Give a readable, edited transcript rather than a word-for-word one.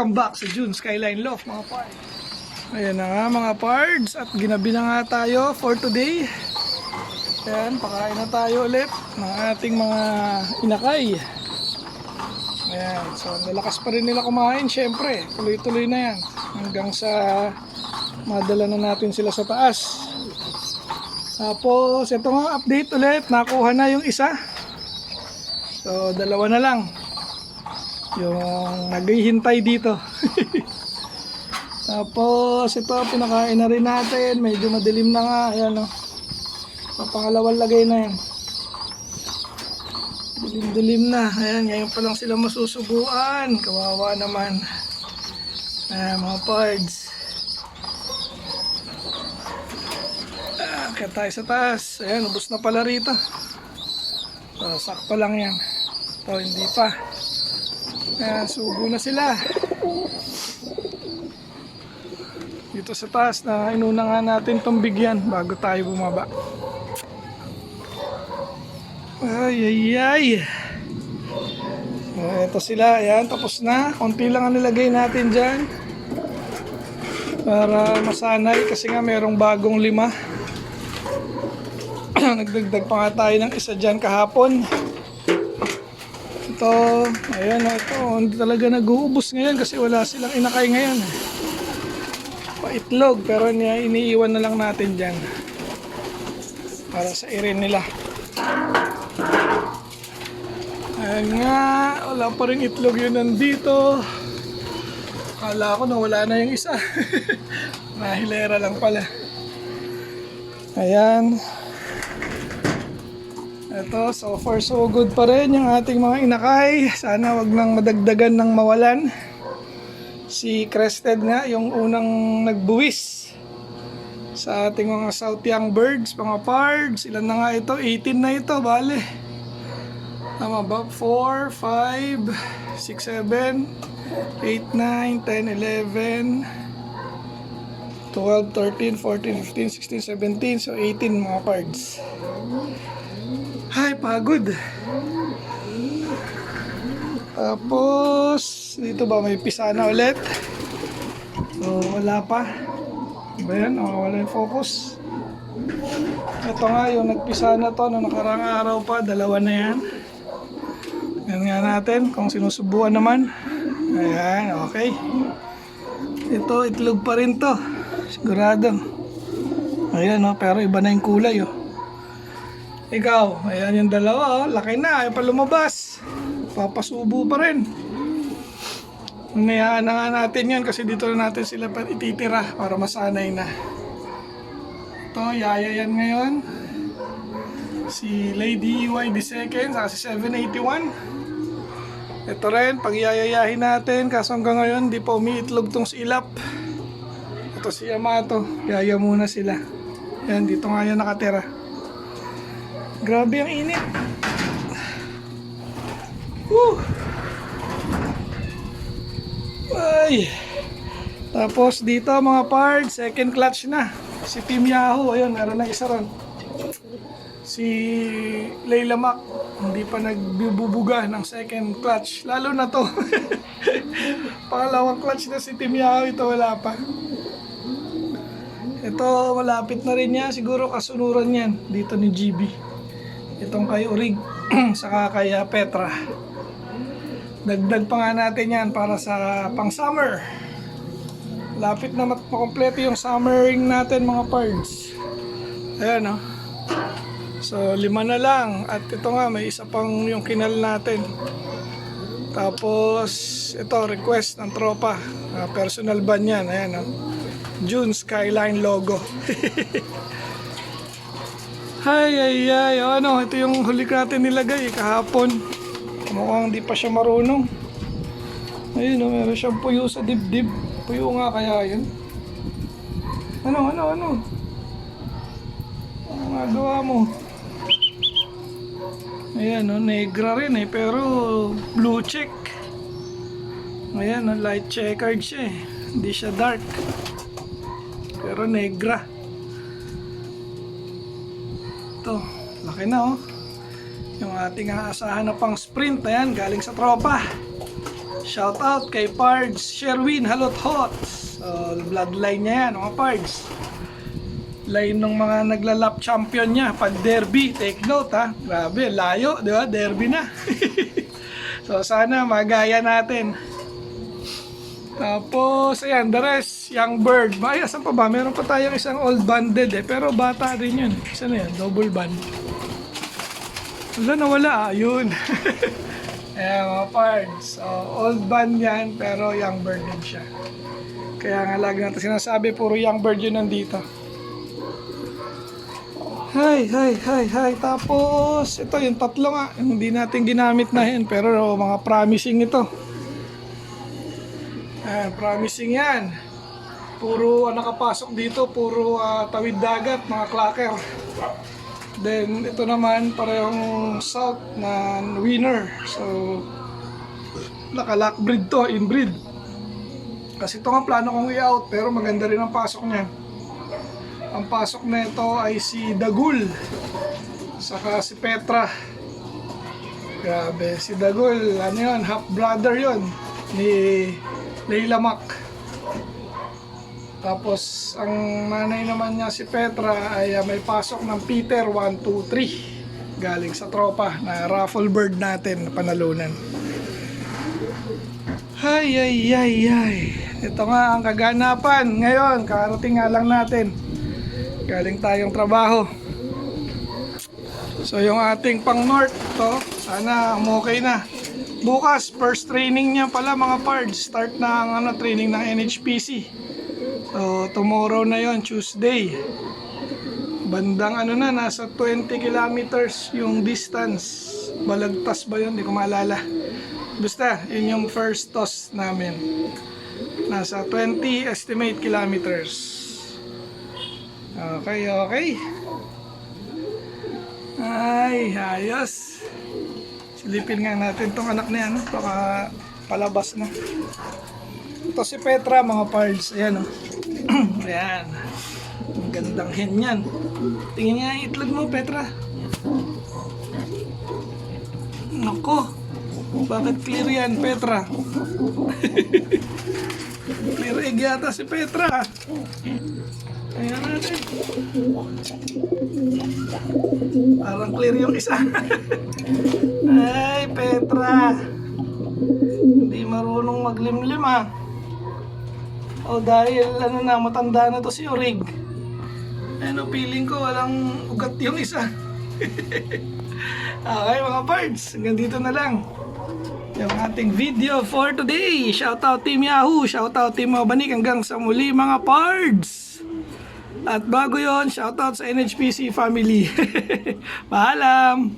Welcome back sa June Skyline Loft mga pards. Ayan na nga mga pards, at ginabi na nga tayo for today. Ayan, pakain na tayo ulit ng ating mga inakay. Ayan, so nalakas pa rin nila kumain, syempre tuloy-tuloy na yan hanggang sa madala na natin sila sa taas. Tapos ito nga, update ulit, nakuha na yung isa, so dalawa na lang yung naghihintay dito. Tapos ito, pinakain na rin natin, medyo madilim na nga. Ayan o, pangalawang lagay na yan, dilim-dilim na. Ayan, ngayon pa lang sila masusubuan, kawawa naman. Ayan mga pards, kaya tayo sa taas. Ayan, ubos na pala rito, so sakto lang yan. Ito hindi pa. Ayan, sugo na sila dito sa taas, na inuna nga natin itong bigyan bago tayo bumaba. Ay. Ito sila, ayan, tapos na. Konti lang ang nilagay natin dyan para masanay, kasi nga merong bagong 5. Nagdagdag pa nga tayo ng isa dyan kahapon. Ito, ayan, ito, hindi talaga nag-uubos ngayon kasi wala silang inakay ngayon. Paitlog, pero iniiwan na lang natin dyan para sa irin nila. Ayan nga, wala pa rin itlog yun nandito. Akala ko na wala na yung isa. Nahilera lang pala. Ayan. Ito, so far so good pa rin yung ating mga inakay. Sana wag nang madagdagan ng mawalan. Si Crested nga, yung unang nagbuwis sa ating mga South Young Birds, mga pards. Ilan na nga ito? 18 na ito, bale. Tama ba? 4, 5, 6, 7, 8, 9, 10, 11, 12, 13, 14, 15, 16, 17. So 18 mga pards. Ay, pagod. Tapos dito ba may pisana ulit? So wala pa. Ba yan? Wala yung focus. Ito nga yung nagpisana to no nakarang araw pa, dalawa na yan. Yan nga natin kung sinusubuan naman. Ayan, okay. Ito, itlog pa rin to, sigurado. Ayan no, pero iba na yung kulay oh. Ikaw, ayan yung dalawa, laki na, ayaw pa lumabas. Papasubo pa rin. Hinayaan na nga natin yan kasi dito na natin sila ititira para masanay na. Ito, yaya yan ngayon. Si Lady EY the second, saka si 781. Ito rin, pag yayayahin natin, kaso hanggang ngayon di pa umiitlog tong silap. Ito si Yamato, yaya muna sila. Yan, dito nga yan nakatira. Grabe ang init. Ay. Tapos dito mga pards, second clutch na. Si Team Yahoo, ayun, meron na isa ron. Si Layla Mac, hindi pa nagbubuga ng second clutch. Lalo na to. Pangalawang clutch na si Team Yahoo, ito wala pa. Ito, malapit na rin yan. Siguro kasunuran yan dito ni GB. Itong kay Urig, saka kay Petra. Dagdag pa nga natin yan para sa pang summer. Lapit na makompleto yung summering natin mga pards. Ayan o. So 5 na lang. At ito nga, may isa pang yung kinal natin. Tapos ito, request ng tropa, personal ban yan. Ayan o, June Skyline logo. Ay, ano, ito yung huli natin nilagay kahapon. Mukhang di pa siya marunong. Ayun, meron siyang puyo sa dibdib. Puyo nga kaya yun. Ano? Ano nga gawa mo? Ayan, negra rin pero blue check. Ayan, light checkered siya eh. Hindi siya dark, pero negra. Ito, laki na oh. Yung ating aasahan na pang sprint, ayan, galing sa tropa. Shout out kay Pards Sherwin Halot Hot. So, bloodline niya yan, mga Pards. Line ng mga naglalap champion niya pag derby. Take note ha. Grabe, layo, di ba? Derby na. So, sana magaya natin. Tapos, ayan, the rest, Young Bird. Ay, asan pa ba? Meron pa tayong isang old banded eh. Pero bata rin yun. Isa na yan, double band. Wala, nawala ah. Yun. Ayan, mga parts. So, old band yan, pero Young Bird din siya. Kaya nga lagi natin sinasabi, puro Young Bird yun nandito. Hay. Tapos, ito yung tatlo nga. Hindi natin ginamit na yun, pero mga promising ito. Ayan, promising yan. Puro nakapasok dito, puro tawid dagat, mga clacker. Then, ito naman, parehong south na winner. So, naka-lock breed to, inbreed. Kasi ito nga plano kong i-out, pero maganda rin ang pasok niya. Ang pasok na ito ay si Dagul, saka si Petra. Grabe, si Dagul, ano yun, half brother yun, ni Leila Mac. Tapos, ang nanay naman niya si Petra ay may pasok ng Peter 1, 2, 3. Galing sa tropa na raffle bird natin na panalunan. Ay. Ito nga ang kaganapan ngayon. Karating nga lang natin. Galing tayong trabaho. So, yung ating pang north to, sana okay na. Bukas, first training niya pala mga pards. Start na ang training ng NHPC. So, tomorrow na yon, Tuesday. Bandang nasa 20 kilometers yung distance. Balagtas ba yun? Hindi ko maalala. Basta, yun yung first toss namin. Nasa 20 estimate kilometers. Okay. Ay, ayos. Silipin nga natin tong anak na yan. Baka palabas na. Ito si Petra, mga pards. Ayan o. Ayan. Ang gandang hen yan. Tingin nga yung itlog mo, Petra. Nako. Bakit clear yan, Petra? Clear egg yata si Petra. Ayan natin. Parang clear yung isa. Ay, Petra. Hindi marunong maglimlim ah. O dahil matanda na to si Orig. Feeling ko walang ugat yung isa. Okay mga pards, hanggang dito na lang yung ating video for today. Shoutout Team Yahoo, shoutout Team Mabanik. Hanggang sa muli mga pards. At bago yon, shoutout sa NHPC family. Paalam!